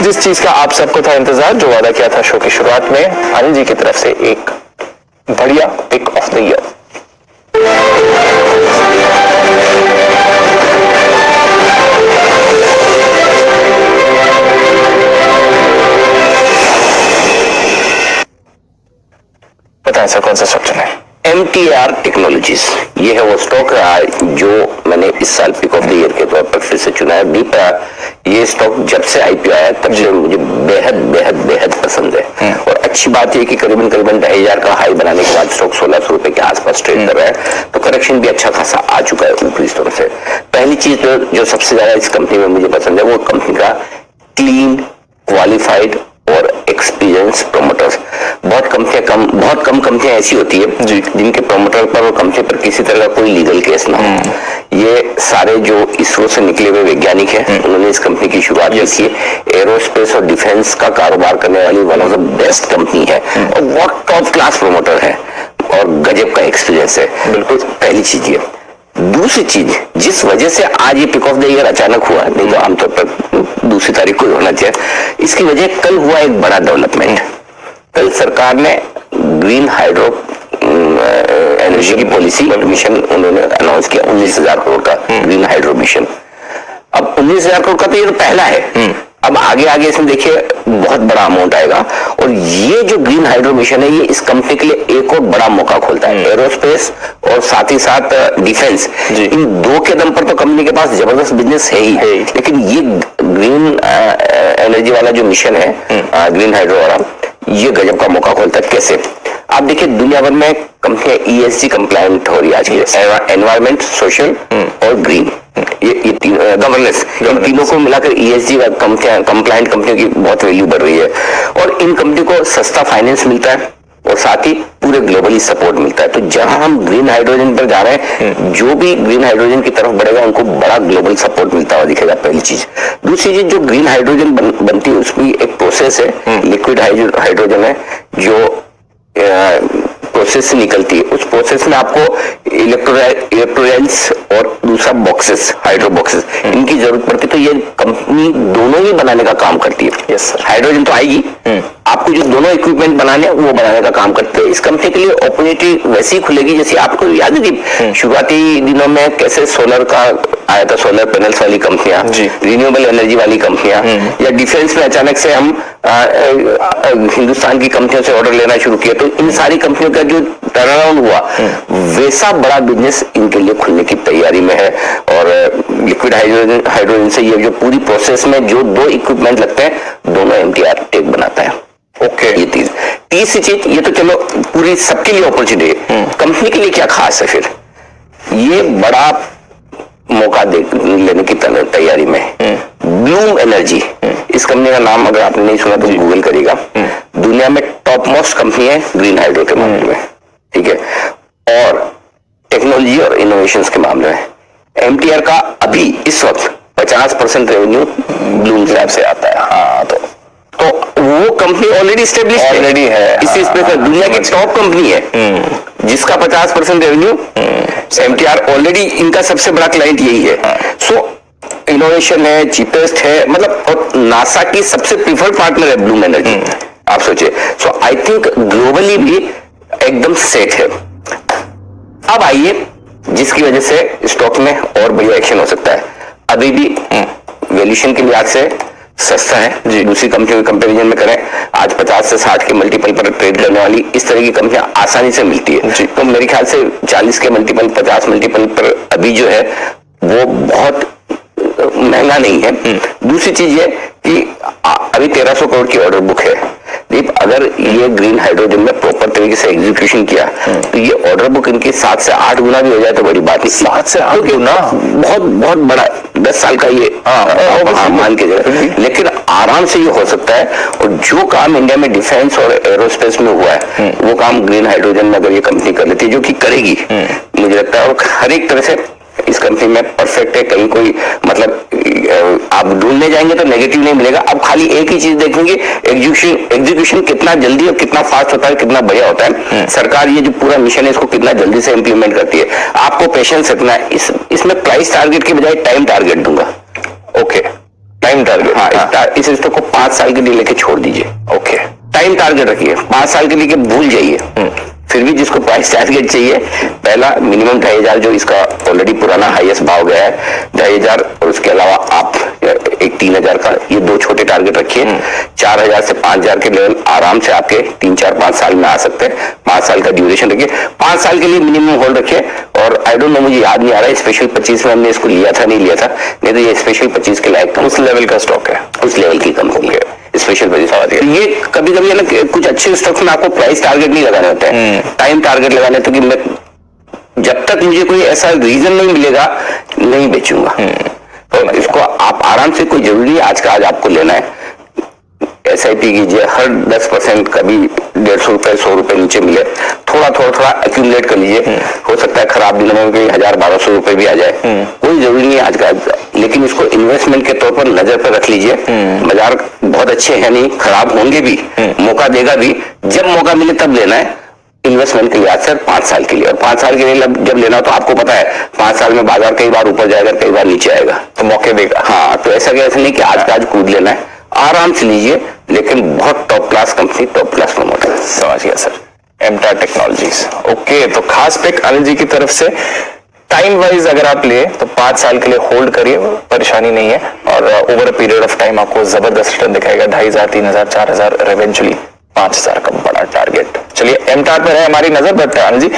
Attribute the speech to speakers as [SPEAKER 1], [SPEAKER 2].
[SPEAKER 1] जिस चीज का आप सबको था इंतजार, जो वादा किया था शो की शुरुआत में, अनिल जी की तरफ से एक बढ़िया पिक ऑफ द ईयर। बताएं सर, कौन सा स्टॉक चुना है?
[SPEAKER 2] MTR टेक्नोलॉजीज, ये है वो स्टॉक रहा जो मैंने इस साल पिक ऑफ द ईयर के तौर पर फिर से चुना है। दीपा, ये स्टॉक जब से IPO आया तब से मुझे बेहद बेहद बेहद पसंद है। और अच्छी बात है कि करीबन 2,500 का हाई बनाने के बाद स्टॉक 1,600 रुपए के आसपास ट्रेड कर रहा है, तो करेक्शन भी अच्छा खासा आ चुका है ऊपरी स्तरों से। पहली चीज जो सबसे ज्यादा इस कंपनी में मुझे पसंद है वो कंपनी का क्लीन, क्वालिफाइड और एक्सपीरियंस प्रोमोटर्स। बहुत कम कंपनियां ऐसी होती है जिनके प्रोमोटर पर और कंपनी पर किसी तरह का कोई लीगल केस ना हो। ये सारे जो इसरो से निकले हुए वैज्ञानिक हैं, उन्होंने इस कंपनी की शुरुआत की है। एरोस्पेस और डिफेंस का कारोबार करने वाली one of the best company है और बहुत टॉप क्लास प्रोमोटर है और गजब का एक्सपीरियंस है। बिल्कुल पहली चीज ये। दूसरी चीज, जिस वजह से आज ये पिक ऑफ द ईयर अचानक हुआ, नहीं तो आमतौर पर दूसरी तारीख को होना चाहिए, इसकी वजह कल हुआ एक बड़ा डेवलपमेंट। कल सरकार ने ग्रीन हाइड्रो एनर्जी की पॉलिसी मिशन उन्होंने अनाउंस किया, 19,000 करोड़ का ग्रीन हाइड्रो मिशन। अब 19,000 करोड़ का तो ये तो पहला है, अब आगे इसमें देखिए बहुत बड़ा अमाउंट आएगा। और ये जो ग्रीन हाइड्रो मिशन है, ये इस कंपनी के लिए एक और बड़ा मौका खोलता है। एरोस्पेस और साथ ही साथ डिफेंस, इन दो के दम पर तो कंपनी के पास जबरदस्त बिजनेस है ही, लेकिन ये ग्रीन एनर्जी वाला जो मिशन है, ग्रीन हाइड्रो वाला, ये गजब का मौका खोलता है। कैसे? आप देखिए दुनिया भर में कंपनियां ESG कंप्लायंट हो रही है आज की, एनवायरमेंट, सोशल और ग्रीन, ये तीन गवर्नेंस, इन तीनों को मिलाकर ESG कंप्लायंट कंपनियों की बहुत वैल्यू बढ़ रही है। और इन कंपनी को सस्ता फाइनेंस मिलता है और साथ ही पूरे ग्लोबली सपोर्ट मिलता है। तो जहां हम ग्रीन हाइड्रोजन पर जा रहे हैं, जो भी ग्रीन हाइड्रोजन की तरफ बढ़ेगा उनको बड़ा ग्लोबल सपोर्ट मिलता हुआ दिखेगा, पहली चीज। दूसरी चीज, जो ग्रीन हाइड्रोजन बनती है उसकी एक प्रोसेस है, लिक्विड हाइड्रोजन है, जो प्रोसेस से निकलती है। उस प्रोसेस में आपको इलेक्ट्रोलाइट्स और दूसरा बॉक्सेस, हाइड्रो बॉक्सेस, इनकी जरूरत पड़ती है। तो ये कंपनी दोनों ही बनाने का काम करती है। यस सर, हाइड्रोजन तो आएगी, आपको जो दोनों इक्विपमेंट बनाने हैं वो बनाने का काम करते हैं। इस कंपनी के लिए अपॉर्चुनिटी वैसी ही खुलेगी जैसे आपको याद है कि शुरुआती दिनों में कैसे सोलर का आया था, सोलर पैनल्स वाली कंपनियां, रिन्यूएबल एनर्जी वाली कंपनियां, या डिफेंस में अचानक से हम हिंदुस्तान की कंपनियों से ऑर्डर लेना शुरू किया। तो इन सारी कंपनियों का जो टर्नअराउंड हुआ, वैसा बड़ा बिजनेस इनके लिए खुलने की तैयारी में है। और लिक्विड हाइड्रोजन से ये जो पूरी प्रोसेस में जो दो इक्विपमेंट लगते हैं, दोनों MTR टेक बनाता है। ओके, ये तीसरी चीज, ये तो चलो पूरी सबके लिए अपॉर्चुनिटी है, कंपनी के लिए क्या खास है फिर? ये बड़ा मौका लेने की तैयारी में ब्लूम एनर्जी, इस कंपनी का नाम अगर आपने नहीं सुना तो गूगल करिएगा। दुनिया में टॉप मोस्ट कंपनी है ग्रीन हाइड्रो के मामले में, ठीक है, और टेक्नोलॉजी और इनोवेशंस के मामले में MTR का अभी इस वक्त 50% रेवेन्यू ब्लूम लैब से आता है। हाँ, तो वो कंपनी ऑलरेडी स्टेब्लिश है, इसी स्पेस में दुनिया की टॉप कंपनी है जिसका 50% रेवेन्यू MTR ऑलरेडी, इनका सबसे बड़ा क्लाइंट यही है। सो इनोवेशन है, चीपेस्ट है, मतलब, और नासा की सबसे प्रीफर्ड पार्टनर है ब्लूम एनर्जी, आप सोचिए। सो आई थिंक ग्लोबली भी एकदम सेट है। अब आइए जिसकी वजह से स्टॉक में और बढ़िया एक्शन हो सकता है। अभी भी वैल्यूएशन के लिहाज से सस्ता है जी, दूसरी कंपनियों के कंपैरिजन में करें, आज 50 से 60 के मल्टीपल पर ट्रेड करने वाली इस तरह की कंपनियां आसानी से मिलती है जी। तो मेरे ख्याल से 40 के मल्टीपल, 50 मल्टीपल पर अभी जो है वो बहुत महंगा नहीं है। दूसरी चीज है कि अभी 1300 करोड़ की ऑर्डर बुक है। दीप, अगर ये ग्रीन हाइड्रोजन में प्रॉपर तरीके से एग्जीक्यूशन किया तो ये ऑर्डर बुक इनकी 7 से 8 गुना भी हो जाए तो बड़ी बात है। 7 से 8 गुना बहुत बहुत बड़ा, 10 साल का ये मान के जगह, लेकिन आराम से ये हो सकता है। और जो काम इंडिया में डिफेंस और एरोस्पेस में हुआ है, वो काम ग्रीन हाइड्रोजन में अगर ये कंपनी कर लेती है, जो कि करेगी मुझे लगता है, और हर एक तरह से इस कंपनी में परफेक्ट है। कहीं कोई मतलब आप ढूंढने जाएंगे तो नेगेटिव नहीं मिलेगा। अब खाली एक ही चीज देखेंगे, एग्जीक्यूशन कितना जल्दी और कितना फास्ट होता है, कितना बढ़िया होता है। सरकार ये जो पूरा मिशन है इसको कितना जल्दी से इंप्लीमेंट करती है। आपको पेशेंस रखना है। इसमें प्राइस टारगेट की बजाय टाइम टारगेट दूंगा। ओके,
[SPEAKER 1] टाइम टारगेट,
[SPEAKER 2] हाँ, इस स्टॉक को 5 साल के लिए लेके छोड़ दीजिए।
[SPEAKER 1] ओके,
[SPEAKER 2] टाइम टारगेट रखिए, 5 साल के लिए भूल जाइए। फिर भी जिसको प्राइस टारगेट चाहिए, पहला मिनिमम 2,500 जो इसका ऑलरेडी पुराना हाईएस्ट भाव गया है 2,500, और उसके अलावा आप एक 3,000 का, ये 2 छोटे टारगेट रखिए। 4,000 से 5,000 के लेवल आराम से आपके 3, 4, 5 साल में आ सकते हैं। 5 साल का ड्यूरेशन रखिए, 5 साल के लिए मिनिमम होल्ड रखिए। और आई डोंट नो, मुझे याद नहीं आ रहा है स्पेशल 25 में हमने इसको लिया था नहीं लिया था, नहीं तो ये स्पेशल 25 के लायक था।
[SPEAKER 1] उस लेवल का स्टॉक है,
[SPEAKER 2] उस लेवल की कंपनी है स्पेशल 25। ये कभी कभी है ना, कुछ अच्छे स्टॉक्स में आपको प्राइस टारगेट नहीं लगाने होते हैं, टाइम टारगेट लगाने होते हैं कि मैं जब तक मुझे कोई ऐसा रीजन नहीं मिलेगा नहीं बेचूंगा। तो इसको आप आराम से, कोई जरूरी नहीं आज का आज आपको लेना है। SIP कीजिए, हर 10% कभी 150 रुपए 100 रुपए नीचे मिले, थोड़ा थोड़ा एक्यूमुलेट कर लीजिए। हो सकता है खराब दिनों में 1,000-1,200 रुपए भी आ जाए, कोई जरूरी नहीं है आज का, लेकिन इसको इन्वेस्टमेंट के तौर पर नजर पर रख लीजिए। बाजार बहुत अच्छे हैं नहीं, खराब होंगे भी, मौका देगा भी, जब मौका मिले तब लेना है। इन्वेस्टमेंट के लिहाज से 5 साल के लिए, और 5 साल के लिए जब लेना हो तो आपको पता है 5 साल में बाजार कई बार ऊपर जाएगा, कई बार नीचे आएगा,
[SPEAKER 1] तो मौके देगा।
[SPEAKER 2] हाँ, तो ऐसा नहीं कि आज का आज कूद लेना है, आराम से लीजिए, लेकिन बहुत top class company, top class promoter.
[SPEAKER 1] समझ गया सर, एमटार टेक्नोलॉजीज। ओके, तो खास पिक अनिल जी की तरफ से। टाइम वाइज अगर आप लिए तो 5 साल के लिए होल्ड करिए, परेशानी नहीं है, और over a period of time आपको जबरदस्त रिटर्न दिखाएगा। 2,500, 3,000, 4,000, इवेंचुअली 5,000 का बड़ा टारगेट। चलिए, एमटार पर है हमारी नजर, बट अनिल जी